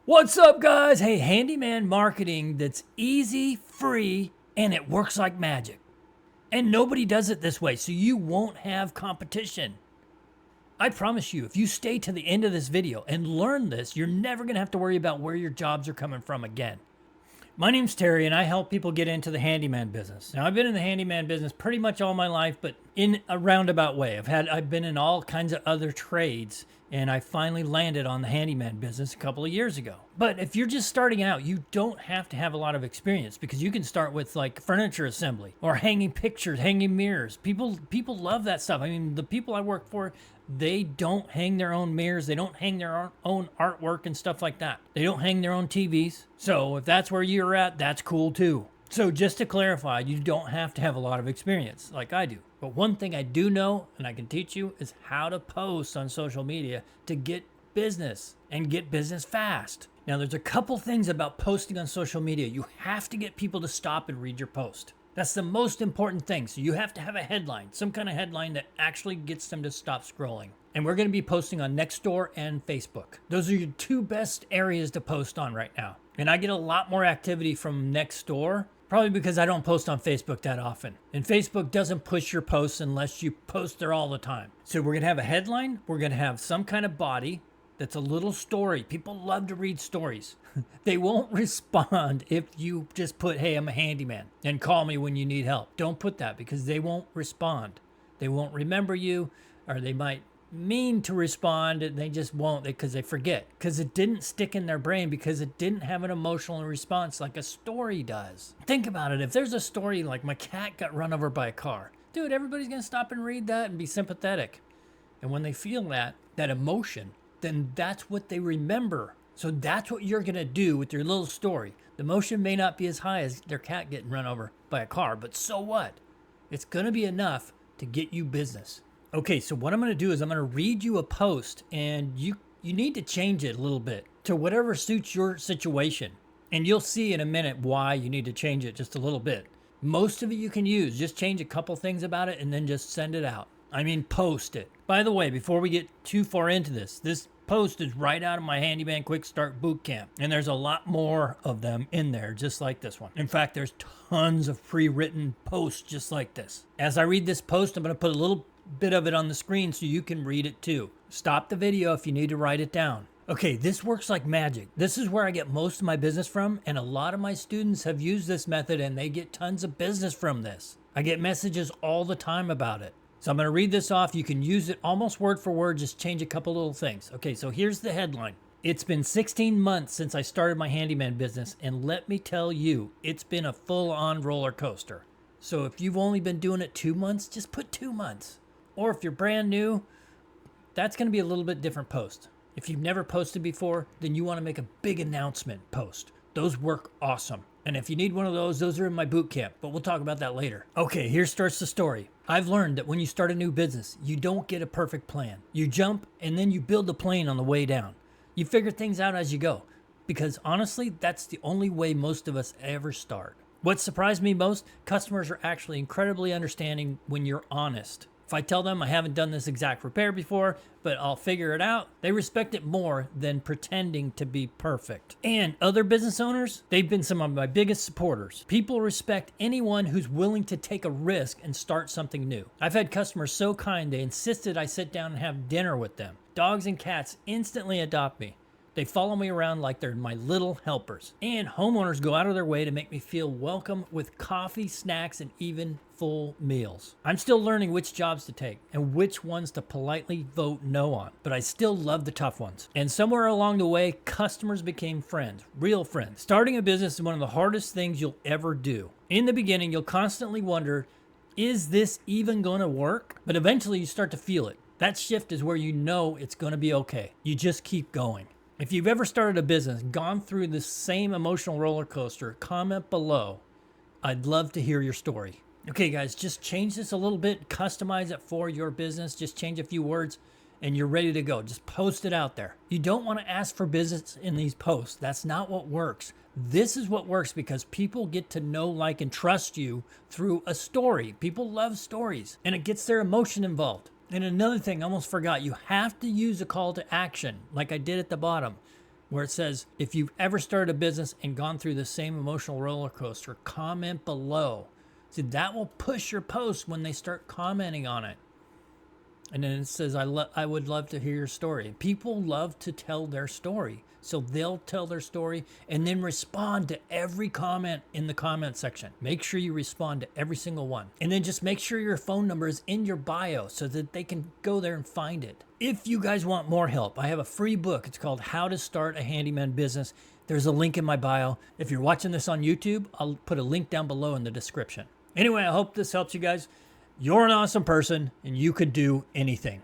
What's up, guys? Hey, handyman marketing that's easy, free, and it works like magic. And nobody does it this way, so you won't have competition. I promise you, if you stay to the end of this video and learn this, you're never going to have to worry about where your jobs are coming from again. My name's Terry, and I help people get into the handyman business. Now, I've been in the handyman business pretty much all my life, but in a roundabout way. I've been in all kinds of other trades, and I finally landed on the handyman business a couple of years ago. But if you're just starting out, you don't have to have a lot of experience because you can start with like furniture assembly or hanging pictures, hanging mirrors. People love that stuff. I mean, the people I work for, they don't hang their own mirrors. They don't hang their own artwork and stuff like that. They don't hang their own TVs. So if that's where you're at, that's cool too. So just to clarify, you don't have to have a lot of experience like I do. But one thing I do know and I can teach you is how to post on social media to get business and get business fast. Now, there's a couple things about posting on social media. You have to get people to stop and read your post. That's the most important thing. So you have to have a headline, some kind of headline that actually gets them to stop scrolling. And we're going to be posting on Nextdoor and Facebook. Those are your two best areas to post on right now. And I get a lot more activity from Nextdoor, probably because I don't post on Facebook that often. And Facebook doesn't push your posts unless you post there all the time. So we're going to have a headline. We're going to have some kind of body that's a little story. People love to read stories. They won't respond if you just put, hey, I'm a handyman and call me when you need help. Don't put that because they won't respond. They won't remember you, or they might mean to respond and they just won't because they forget, because it didn't stick in their brain, because it didn't have an emotional response like a story does. Think about it. If there's a story like my cat got run over by a car, dude, everybody's going to stop and read that and be sympathetic. And when they feel that emotion, then that's what they remember. So that's what you're going to do with your little story. The emotion may not be as high as their cat getting run over by a car, but so what? It's going to be enough to get you business. Okay, so what I'm going to do is I'm going to read you a post, and you need to change it a little bit to whatever suits your situation. And you'll see in a minute why you need to change it just a little bit. Most of it you can use. Just change a couple things about it and then just send it out. I mean, post it. By the way, before we get too far into this post is right out of my Handyman Quick Start Bootcamp. And there's a lot more of them in there, just like this one. In fact, there's tons of pre-written posts just like this. As I read this post, I'm going to put a little bit of it on the screen so you can read it too. Stop the video if you need to write it down. Okay, this works like magic. This is where I get most of my business from, and a lot of my students have used this method and they get tons of business from this. I get messages all the time about it. So I'm going to read this off. You can use it almost word for word, just change a couple little things. Okay, so here's the headline. It's been 16 months since I started my handyman business, and let me tell you, it's been a full-on roller coaster. So if you've only been doing it 2 months, just put 2 months. Or if you're brand new, that's going to be a little bit different post. If you've never posted before, then you want to make a big announcement post. Those work awesome. And if you need one of those are in my boot camp, but we'll talk about that later. Okay, here starts the story. I've learned that when you start a new business, you don't get a perfect plan. You jump and then you build the plane on the way down. You figure things out as you go. Because honestly, that's the only way most of us ever start. What surprised me most, customers are actually incredibly understanding when you're honest. If I tell them I haven't done this exact repair before, but I'll figure it out, they respect it more than pretending to be perfect. And other business owners, they've been some of my biggest supporters. People respect anyone who's willing to take a risk and start something new. I've had customers so kind, they insisted I sit down and have dinner with them. Dogs and cats instantly adopt me. They follow me around like they're my little helpers. And homeowners go out of their way to make me feel welcome with coffee, snacks, and even full meals. I'm still learning which jobs to take and which ones to politely vote no on, but I still love the tough ones. And somewhere along the way, customers became friends, real friends. Starting a business is one of the hardest things you'll ever do. In the beginning, you'll constantly wonder, is this even going to work? But eventually you start to feel it. That shift is where you know it's going to be okay. You just keep going. If you've ever started a business, gone through the same emotional roller coaster, comment below. I'd love to hear your story. Okay, guys, just change this a little bit, customize it for your business, just change a few words, and you're ready to go. Just post it out there. You don't want to ask for business in these posts. That's not what works. This is what works because people get to know, like, and trust you through a story. People love stories, and it gets their emotion involved. And another thing, I almost forgot, you have to use a call to action like I did at the bottom. where it says, if you've ever started a business and gone through the same emotional roller coaster, comment below. See, that will push your post when they start commenting on it. And then it says, I would love to hear your story. People love to tell their story. So they'll tell their story and then respond to every comment in the comment section. Make sure you respond to every single one. And then just make sure your phone number is in your bio so that they can go there and find it. If you guys want more help, I have a free book. It's called How to Start a Handyman Business. There's a link in my bio. If you're watching this on YouTube, I'll put a link down below in the description. Anyway, I hope this helps you guys. You're an awesome person and you could do anything.